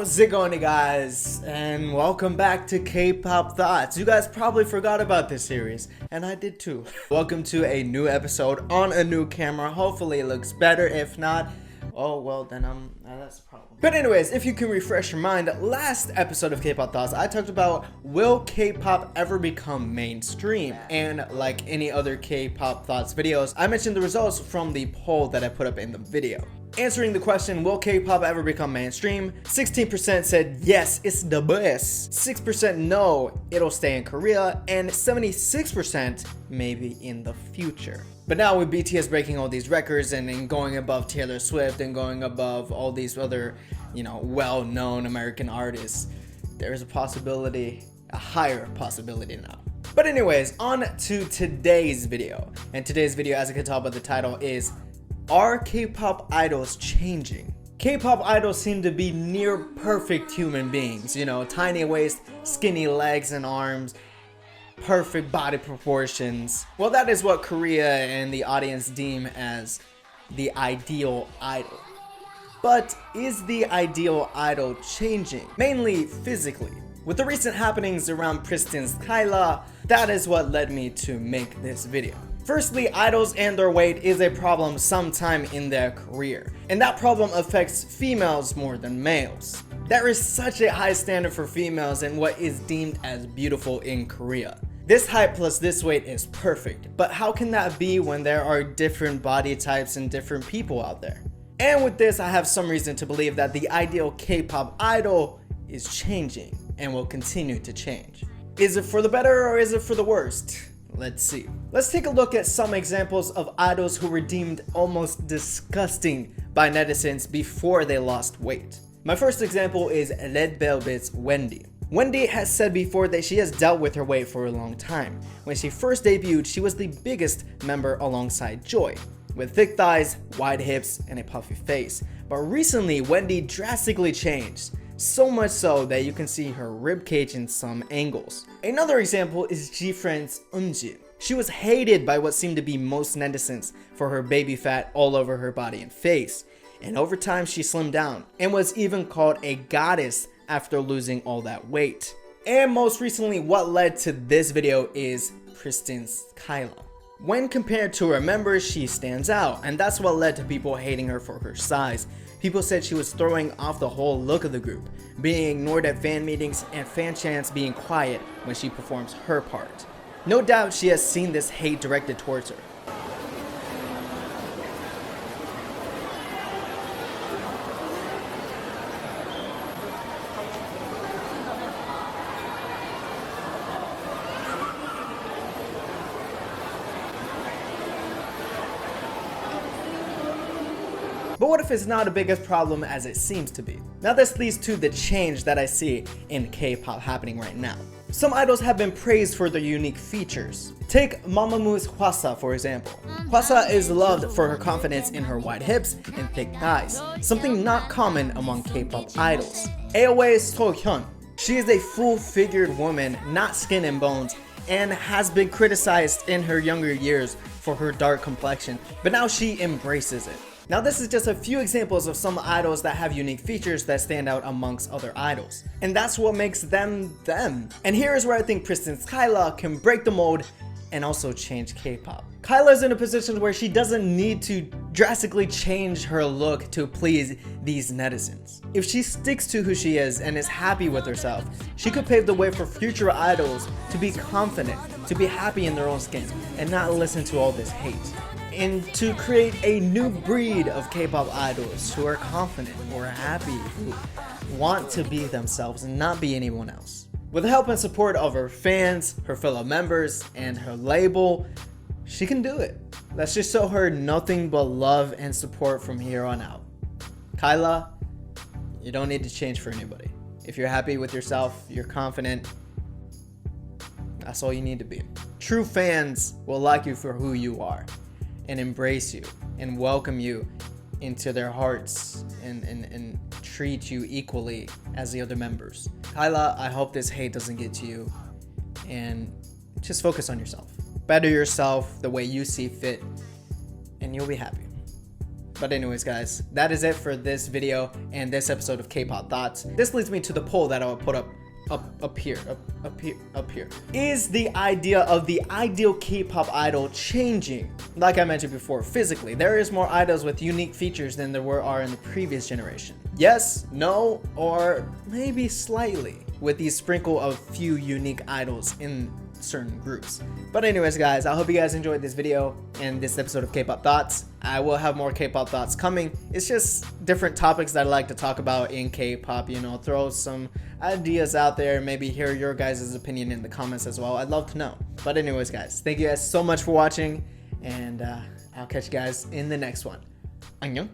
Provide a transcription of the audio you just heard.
How's it going, guys? And welcome back to Kpop Thoughts. You guys probably forgot about this series, and I did too. Welcome to a new episode on a new camera. Hopefully it looks better. If not, oh well, then that's a problem. But anyways, if you can refresh your mind, last episode of Kpop Thoughts, I talked about will K-pop ever become mainstream? And like any other Kpop Thoughts videos, I mentioned the results from the poll that I put up in the video. Answering the question, will K-pop ever become mainstream? 16% said yes, it's the best. 6% no, it'll stay in Korea, and 76% maybe in the future. But now with BTS breaking all these records and going above Taylor Swift and going above all these other, well-known American artists, there's a possibility, a higher possibility now. But anyways, on to today's video. And today's video, as you can tell by the title, is are Kpop idols changing? Kpop idols seem to be near perfect human beings, tiny waist, skinny legs and arms, perfect body proportions. Well, that is what Korea and the audience deem as the ideal idol. But is the ideal idol changing? Mainly physically. With the recent happenings around PRISTIN Kyla, that is what led me to make this video. Firstly, idols and their weight is a problem sometime in their career, and that problem affects females more than males. There is such a high standard for females in what is deemed as beautiful in Korea. This height plus this weight is perfect, but how can that be when there are different body types and different people out there? And with this, I have some reason to believe that the ideal K-pop idol is changing and will continue to change. Is it for the better or is it for the worst? Let's see. Let's take a look at some examples of idols who were deemed almost disgusting by netizens before they lost weight. My first example is Red Velvet's Wendy. Wendy has said before that she has dealt with her weight for a long time. When she first debuted, she was the biggest member alongside Joy, with thick thighs, wide hips, and a puffy face. But recently, Wendy drastically changed. So much so that you can see her ribcage in some angles. Another example is Gfriend's Umji. She was hated by what seemed to be most netizens for her baby fat all over her body and face. And over time she slimmed down and was even called a goddess after losing all that weight. And most recently, what led to this video is PRISTIN Kyla. When compared to her members, she stands out, and that's what led to people hating her for her size. People said she was throwing off the whole look of the group, being ignored at fan meetings and fan chants being quiet when she performs her part. No doubt she has seen this hate directed towards her. But what if it's not the biggest problem as it seems to be? Now this leads to the change that I see in K-pop happening right now. Some idols have been praised for their unique features. Take MAMAMOO's Hwasa for example. Hwasa is loved for her confidence in her wide hips and thick thighs, something not common among K-pop idols. AOA's Seolhyun. She is a full-figured woman, not skin and bones, and has been criticized in her younger years for her dark complexion, but now she embraces it. Now this is just a few examples of some idols that have unique features that stand out amongst other idols. And that's what makes them them. And here is where I think PRISTIN Kyla can break the mold and also change K-pop. Kyla's in a position where she doesn't need to drastically change her look to please these netizens. If she sticks to who she is and is happy with herself, she could pave the way for future idols to be confident, to be happy in their own skin, and not listen to all this hate. And to create a new breed of K-pop idols who are confident, who are happy, who want to be themselves and not be anyone else. With the help and support of her fans, her fellow members, and her label, she can do it. Let's just show her nothing but love and support from here on out. Kyla, you don't need to change for anybody. If you're happy with yourself, you're confident, that's all you need to be. True fans will like you for who you are, and embrace you and welcome you into their hearts and treat you equally as the other members. Kyla, I hope this hate doesn't get to you, and just focus on yourself. Better yourself the way you see fit, and you'll be happy. But anyways, guys, that is it for this video and this episode of Kpop Thoughts. This leads me to the poll that I will put up here. Is the idea of the ideal K-pop idol changing? Like I mentioned before, physically, there is more idols with unique features than there are in the previous generation. Yes, no, or maybe slightly, with these sprinkle of few unique idols in certain groups. But anyways, guys, I hope you guys enjoyed this video and this episode of Kpop Thoughts. I will have more Kpop Thoughts coming. It's just different topics that I like to talk about in K-pop, you know, throw some ideas out there, maybe hear your guys' opinion in the comments as well. I'd love to know. But anyways, guys, thank you guys so much for watching, and I'll catch you guys in the next one. 안녕.